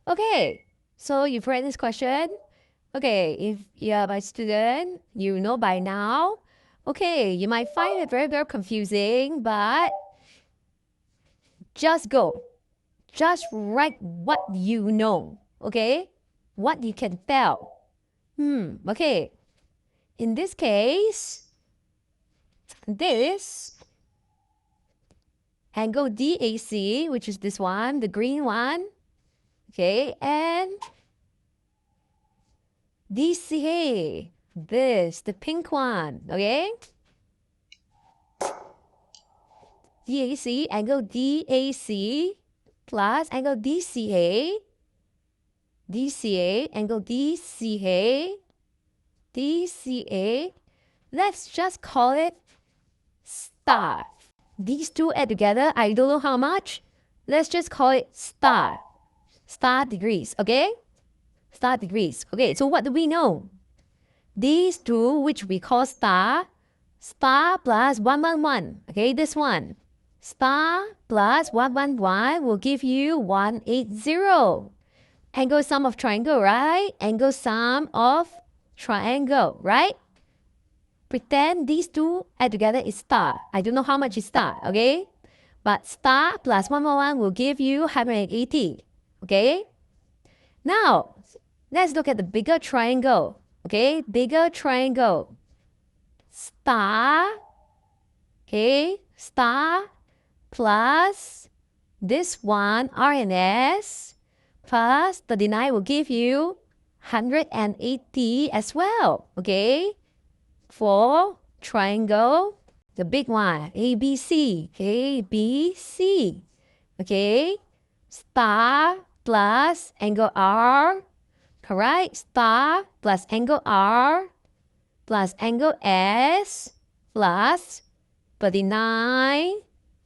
Okay, so you've read this question. Okay, if you're my student, you know by now. Okay, you might find it very, very confusing, but just go. Just write what you know, okay? What you can tell. Okay. In this case, this angle DAC, which is this one, the green one, okay, and DCA, this, the pink one, okay? DAC, angle DAC plus angle DCA, DCA, angle DCA, DCA. Let's just call it star. These two add together, I don't know how much. Let's just call it star. Star degrees, okay? Star degrees. Okay, so what do we know? These two, which we call star plus 111. Okay, this one. Star plus 111 will give you 180. Angle sum of triangle, right? Angle sum of triangle, right? Pretend these two add together is star. I don't know how much is star, okay? But star plus 111 will give you 180, okay? Now, let's look at the bigger triangle, okay? Bigger triangle. Star, okay? Star plus this one, R and S, plus 39 will give you 180 as well, okay? For triangle, the big one, ABC, okay? BC, okay? Star plus angle R, correct? Star plus angle R plus angle S plus 39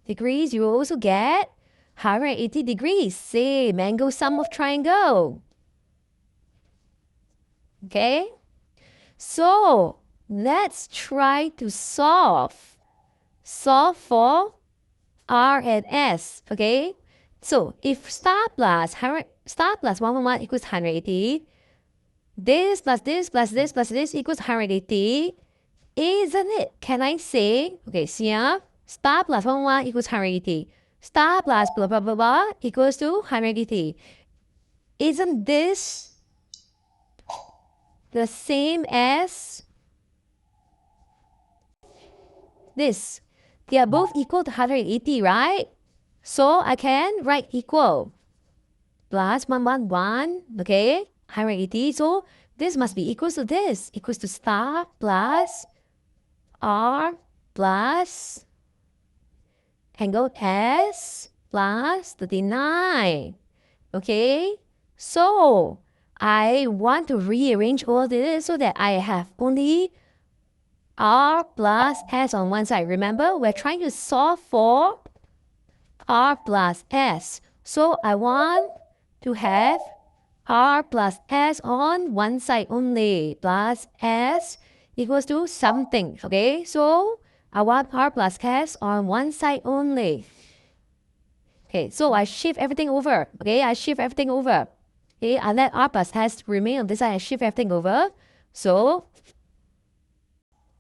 degrees. You will also get 180 degrees. Same angle sum of triangle. Okay? So, let's try to solve. Solve for R and S. Okay? So, if star plus 111 equals 180, this plus this plus this plus this equals 180, isn't it? Can I say, okay, see here, star plus 111 equals 180. Star plus blah blah blah blah equals to 180. Isn't this the same as this? They are both equal to 180, right? So I can write equal plus 111, okay? 180. So this must be equals to this. Equals to star plus R plus angle S plus 39. Okay? So I want to rearrange all this so that I have only R plus S on one side. Remember, we're trying to solve for R plus S. So I want to have R plus S on one side only. Plus S equals to something. Okay, so I want R plus S on one side only. Okay, so I shift everything over. Okay, I shift everything over. Okay, I let R plus S remain on this side. I shift everything over. So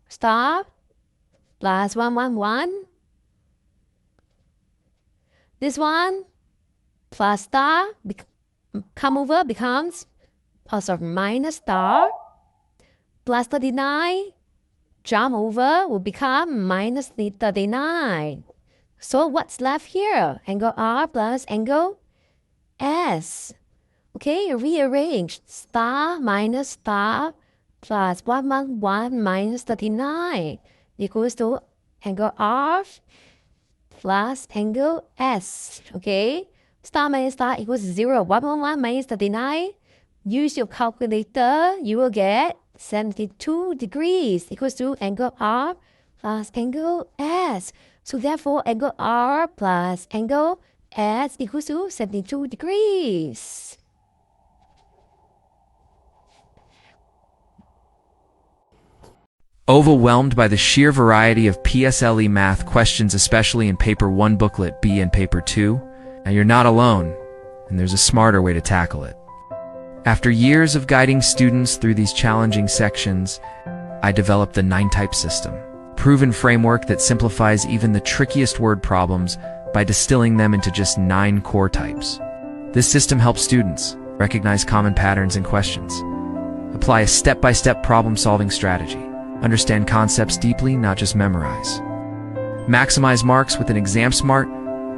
star plus 111. This one plus star come over becomes plus or minus star plus 39 jump over will become minus 39. So what's left here? Angle R plus angle S. Okay, rearrange star minus star plus 111 minus 39 equals to angle R plus angle S. Okay, star minus star equals 0. 111 minus 39. Use your calculator. You will get 72 degrees equals to angle R plus angle S. So therefore, angle R plus angle S equals to 72 degrees. Overwhelmed by the sheer variety of PSLE Math questions, especially in Paper 1 Booklet B and Paper 2? Now you're not alone. and there's a smarter way to tackle it. After years of guiding students through these challenging sections, I developed the 9-type system, a proven framework that simplifies even the trickiest word problems by distilling them into just 9 core types. This system helps students recognize common patterns and questions, apply a step-by-step problem-solving strategy, understand concepts deeply, not just memorize, maximize marks with an exam-smart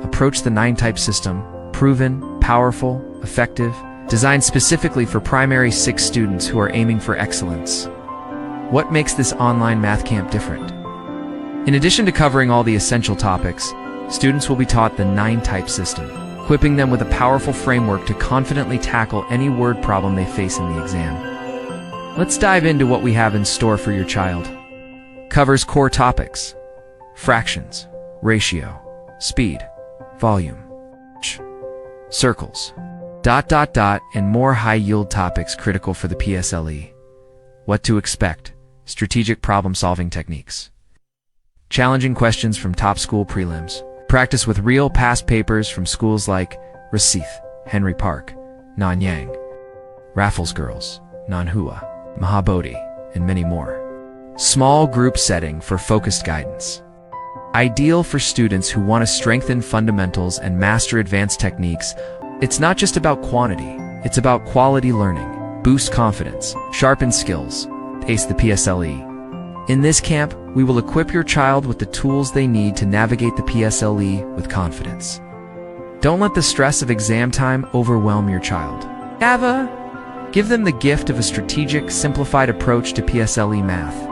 approach. The 9-type system, proven, powerful, effective, designed specifically for primary 6 students who are aiming for excellence. What makes this online math camp different? In addition to covering all the essential topics, students will be taught the 9-type system, equipping them with a powerful framework to confidently tackle any word problem they face in the exam. Let's dive into what we have in store for your child. Covers core topics: fractions, ratio, speed, volume, circles, ... and more high-yield topics critical for the PSLE. What to expect: strategic problem-solving techniques, challenging questions from top school prelims, practice with real past papers from schools like Recife, Henry Park, Nanyang, Raffles Girls, Nanhua, Mahabodhi, and many more. Small group setting for focused guidance. Ideal for students who want to strengthen fundamentals and master advanced techniques. It's not just about quantity, it's about quality learning. Boost confidence, sharpen skills, ace the PSLE. In this camp, we will equip your child with the tools they need to navigate the PSLE with confidence. Don't let the stress of exam time overwhelm your child. Give them the gift of a strategic, simplified approach to PSLE Math.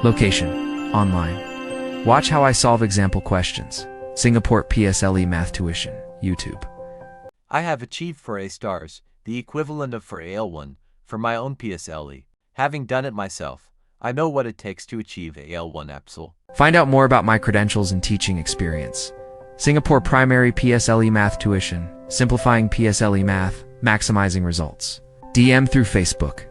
Location: online. Watch how I solve example questions. Singapore PSLE Math Tuition, YouTube. I have achieved 4 A stars, the equivalent of 4 AL1, for my own PSLE. Having done it myself, I know what it takes to achieve AL1 EPSL. Find out more about my credentials and teaching experience. Singapore Primary PSLE Math Tuition, simplifying PSLE Math, maximizing results. DM through Facebook.